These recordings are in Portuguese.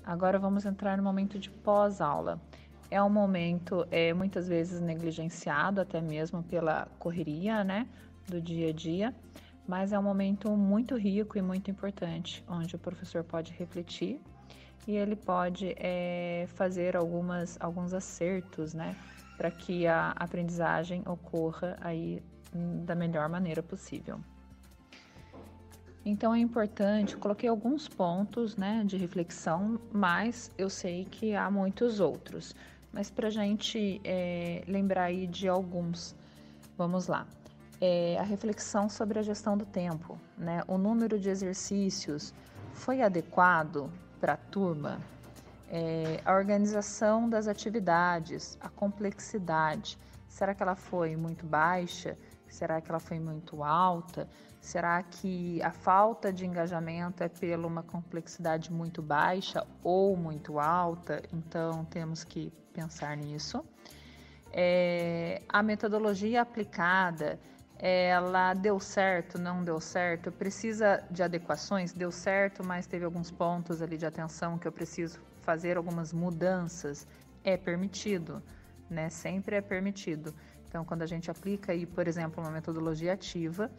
Agora vamos entrar no momento de pós-aula. É um momento muitas vezes negligenciado, até mesmo pela correria, né, do dia a dia, mas é um momento muito rico e muito importante, onde o professor pode refletir e ele pode fazer alguns acertos, né, para que a aprendizagem ocorra aí da melhor maneira possível. Então é importante, coloquei alguns pontos, né, de reflexão, mas eu sei que há muitos outros. Mas para a gente lembrar aí de alguns, vamos lá. A reflexão sobre a gestão do tempo, né? O número de exercícios foi adequado para a turma? A organização das atividades, a complexidade, será que ela foi muito baixa? Será que ela foi muito alta? Será que a falta de engajamento é pela uma complexidade muito baixa ou muito alta? Então, temos que pensar nisso. A metodologia aplicada, ela deu certo, não deu certo? Precisa de adequações? Deu certo, mas teve alguns pontos ali de atenção que eu preciso fazer algumas mudanças. É permitido, né? Sempre é permitido. Então, quando a gente aplica aí, por exemplo, uma metodologia ativa,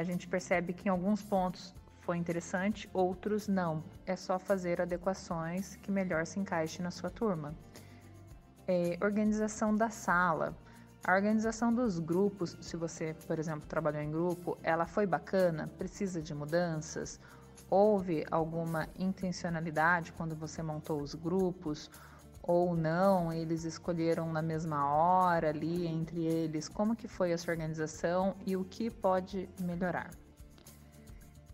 a gente percebe que em alguns pontos foi interessante, outros não. É só fazer adequações que melhor se encaixe na sua turma. Organização da sala. A organização dos grupos, se você, por exemplo, trabalhou em grupo, ela foi bacana? Precisa de mudanças? Houve alguma intencionalidade quando você montou os grupos? Ou não, eles escolheram na mesma hora ali entre eles? Como que foi essa organização e o que pode melhorar?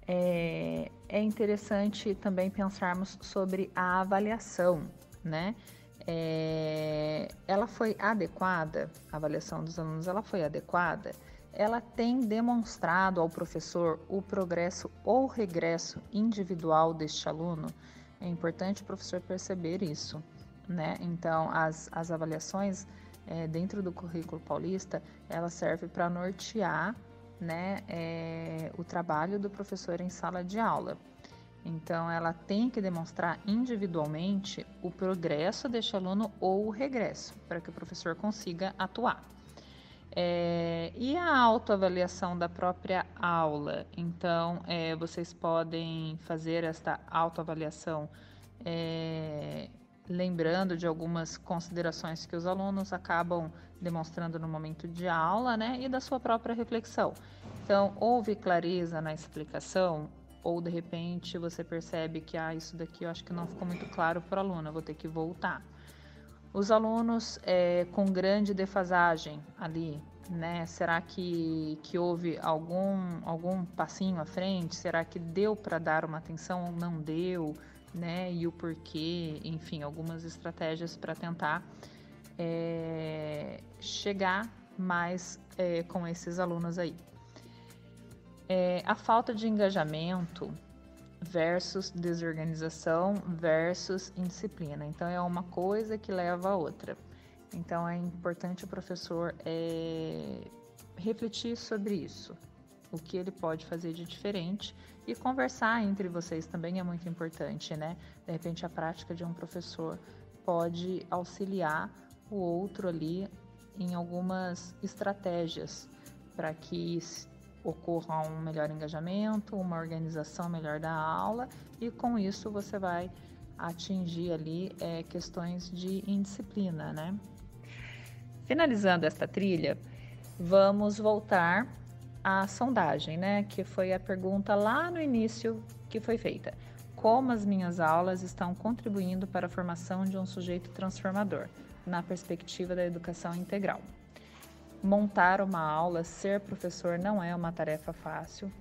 É interessante também pensarmos sobre a avaliação, né? Ela foi adequada, a avaliação dos alunos, ela foi adequada? Ela tem demonstrado ao professor o progresso ou regresso individual deste aluno? É importante o professor perceber isso, né? Então, as avaliações dentro do currículo paulista, ela serve para nortear, né, o trabalho do professor em sala de aula. Então, ela tem que demonstrar individualmente o progresso deste aluno ou o regresso, para que o professor consiga atuar. E a autoavaliação da própria aula? Então, vocês podem fazer esta autoavaliação lembrando de algumas considerações que os alunos acabam demonstrando no momento de aula, né, e da sua própria reflexão. Então, houve clareza na explicação? Ou de repente você percebe que isso daqui eu acho que não ficou muito claro para o aluno, eu vou ter que voltar. Os alunos com grande defasagem ali, né? Será que houve algum passinho à frente? Será que deu para dar uma atenção ou não deu? Né? E o porquê? Enfim, algumas estratégias para tentar chegar mais com esses alunos aí. A falta de engajamento versus desorganização versus indisciplina. Então, é uma coisa que leva a outra. Então, é importante o professor refletir sobre isso, o que ele pode fazer de diferente e conversar entre vocês também é muito importante, né? De repente, a prática de um professor pode auxiliar o outro ali em algumas estratégias para que ocorra um melhor engajamento, uma organização melhor da aula e com isso você vai atingir ali questões de indisciplina, né? Finalizando esta trilha, vamos voltar à sondagem, né? Que foi a pergunta lá no início que foi feita. Como as minhas aulas estão contribuindo para a formação de um sujeito transformador, na perspectiva da educação integral? Montar uma aula, ser professor não é uma tarefa fácil.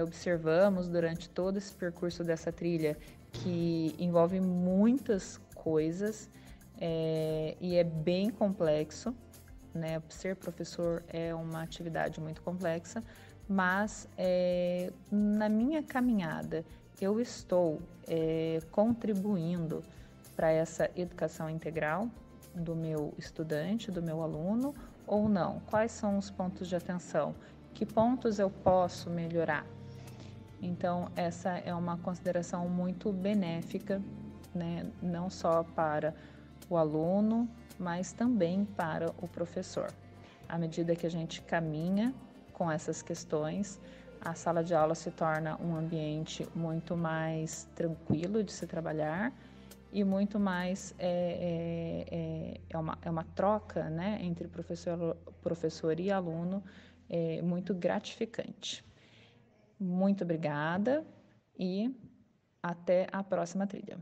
Observamos durante todo esse percurso dessa trilha que envolve muitas coisas e é bem complexo, né? Ser professor é uma atividade muito complexa, mas na minha caminhada eu estou contribuindo para essa educação integral do meu estudante, do meu aluno, ou não? Quais são os pontos de atenção? Que pontos eu posso melhorar? Então, essa é uma consideração muito benéfica, né? Não só para o aluno, mas também para o professor. À medida que a gente caminha com essas questões, a sala de aula se torna um ambiente muito mais tranquilo de se trabalhar e muito mais é uma troca, né, entre professor e aluno, muito gratificante. Muito obrigada e até a próxima trilha.